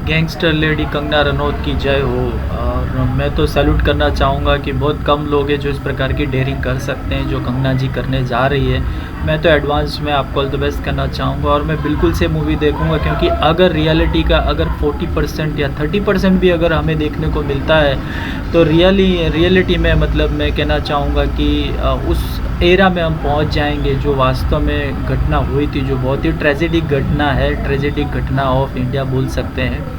Gangster lady Kangana Ranaut की जय हो। और मैं तो सैल्यूट करना चाहूँगा कि बहुत कम लोग हैं जो इस प्रकार की डेयरिंग कर सकते हैं जो कंगना जी करने जा रही है। मैं तो एडवांस में आपको ऑल द बेस्ट करना चाहूँगा और मैं बिल्कुल से मूवी देखूँगा, क्योंकि अगर रियलिटी का अगर 40% या 30% भी अगर हमें देखने को मिलता है तो रियलिटी में मतलब मैं कहना चाहूँगा कि उस एरा में हम पहुंच जाएंगे जो वास्तव में घटना हुई थी, जो बहुत ही ट्रेजेडिक घटना है, ट्रेजेडिक घटना ऑफ इंडिया बोल सकते हैं।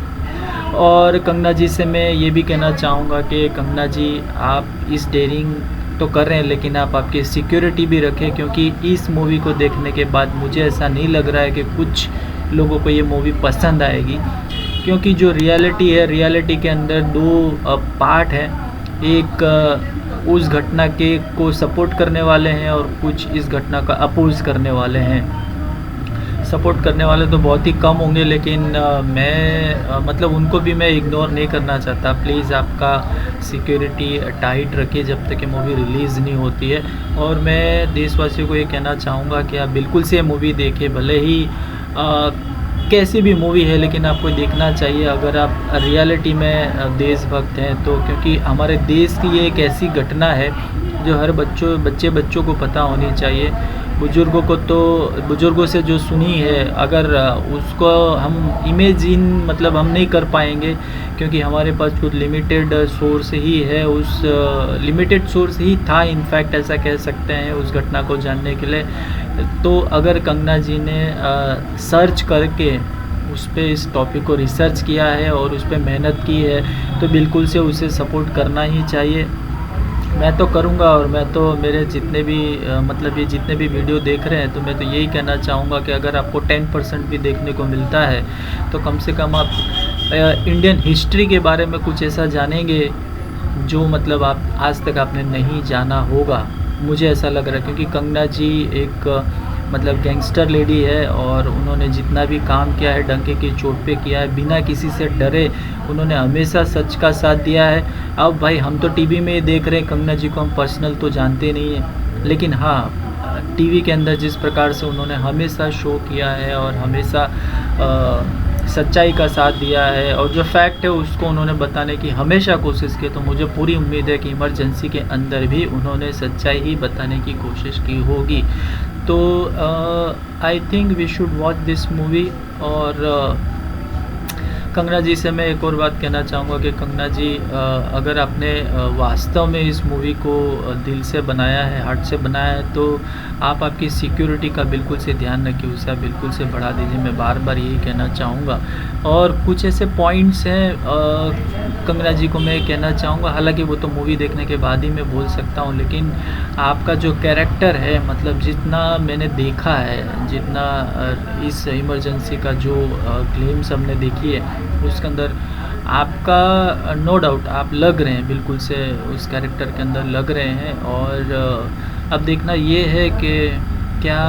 और कंगना जी से मैं ये भी कहना चाहूँगा कि कंगना जी आप इस डेयरिंग तो कर रहे हैं लेकिन आप आपकी सिक्योरिटी भी रखें, क्योंकि इस मूवी को देखने के बाद मुझे ऐसा नहीं लग रहा है कि कुछ लोगों को ये मूवी पसंद आएगी, क्योंकि जो रियलिटी है, रियलिटी के अंदर दो पार्ट है। एक उस घटना के को सपोर्ट करने वाले हैं और कुछ इस घटना का अपोज करने वाले हैं। सपोर्ट करने वाले तो बहुत ही कम होंगे, लेकिन मैं मतलब उनको भी मैं इग्नोर नहीं करना चाहता। प्लीज़ आपका सिक्योरिटी टाइट रखिए जब तक ये मूवी रिलीज़ नहीं होती है। और मैं देशवासियों को ये कहना चाहूँगा कि आप बिल्कुल से मूवी देखें, भले ही कैसी भी मूवी है लेकिन आपको देखना चाहिए अगर आप रियलिटी में देशभक्त हैं तो, क्योंकि हमारे देश की ये एक ऐसी घटना है जो हर बच्चों को पता होनी चाहिए। बुजुर्गों से जो सुनी है, अगर उसको हम इमेजिन मतलब हम नहीं कर पाएंगे, क्योंकि हमारे पास कुछ लिमिटेड सोर्स ही है। उस लिमिटेड सोर्स ही था इनफैक्ट, ऐसा कह सकते हैं, उस घटना को जानने के लिए। तो अगर कंगना जी ने सर्च करके उस पर इस टॉपिक को रिसर्च किया है और उस पर मेहनत की है तो बिल्कुल से उसे सपोर्ट करना ही चाहिए। मैं तो करूँगा। और मैं तो मेरे जितने भी मतलब ये जितने भी वीडियो देख रहे हैं तो मैं तो यही कहना चाहूँगा कि अगर आपको 10% भी देखने को मिलता है तो कम से कम आप इंडियन हिस्ट्री के बारे में कुछ ऐसा जानेंगे जो मतलब आप आज तक आपने नहीं जाना होगा। मुझे ऐसा लग रहा है, क्योंकि कंगना जी एक मतलब गैंगस्टर लेडी है और उन्होंने जितना भी काम किया है डंके की चोट पे किया है, बिना किसी से डरे उन्होंने हमेशा सच का साथ दिया है। अब भाई हम तो टीवी में ही देख रहे हैं, कंगना जी को हम पर्सनल तो जानते नहीं हैं, लेकिन हाँ टीवी के अंदर जिस प्रकार से उन्होंने हमेशा शो किया है और हमेशा सच्चाई का साथ दिया है और जो फैक्ट है उसको उन्होंने बताने की हमेशा कोशिश की, तो मुझे पूरी उम्मीद है कि इमरजेंसी के अंदर भी उन्होंने सच्चाई ही बताने की कोशिश की होगी। तो I think we should watch this movie. और कंगना जी से मैं एक और बात कहना चाहूँगा कि कंगना जी अगर आपने वास्तव में इस मूवी को दिल से बनाया है, हार्ट से बनाया है, तो आप आपकी सिक्योरिटी का बिल्कुल से ध्यान रखिए, उसे आप बिल्कुल से बढ़ा दीजिए। मैं बार बार यही कहना चाहूँगा। और कुछ ऐसे पॉइंट्स हैं कंगना जी को मैं कहना चाहूँगा, हालांकि वो तो मूवी देखने के बाद ही मैं बोल सकता हूँ, लेकिन आपका जो कैरेक्टर है, मतलब जितना मैंने देखा है, जितना इस इमरजेंसी का जो क्लेम्स हमने देखी है उसके अंदर आपका नो डाउट आप लग रहे हैं, बिल्कुल से उस कैरेक्टर के अंदर लग रहे हैं। और अब देखना ये है कि क्या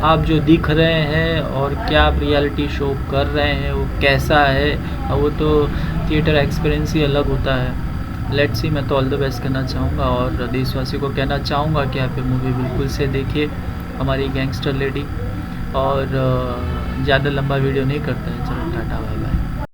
आप जो दिख रहे हैं और क्या आप रियलिटी शो कर रहे हैं वो कैसा है, वो तो थिएटर एक्सपीरियंस ही अलग होता है। Let's see. मैं तो ऑल द बेस्ट करना चाहूँगा और देशवासी को कहना चाहूँगा कि आप ये मूवी बिल्कुल से देखिए, हमारी गैंगस्टर लेडी। और ज़्यादा लंबा वीडियो नहीं करते हैं, चलो टाटा बाय बाय।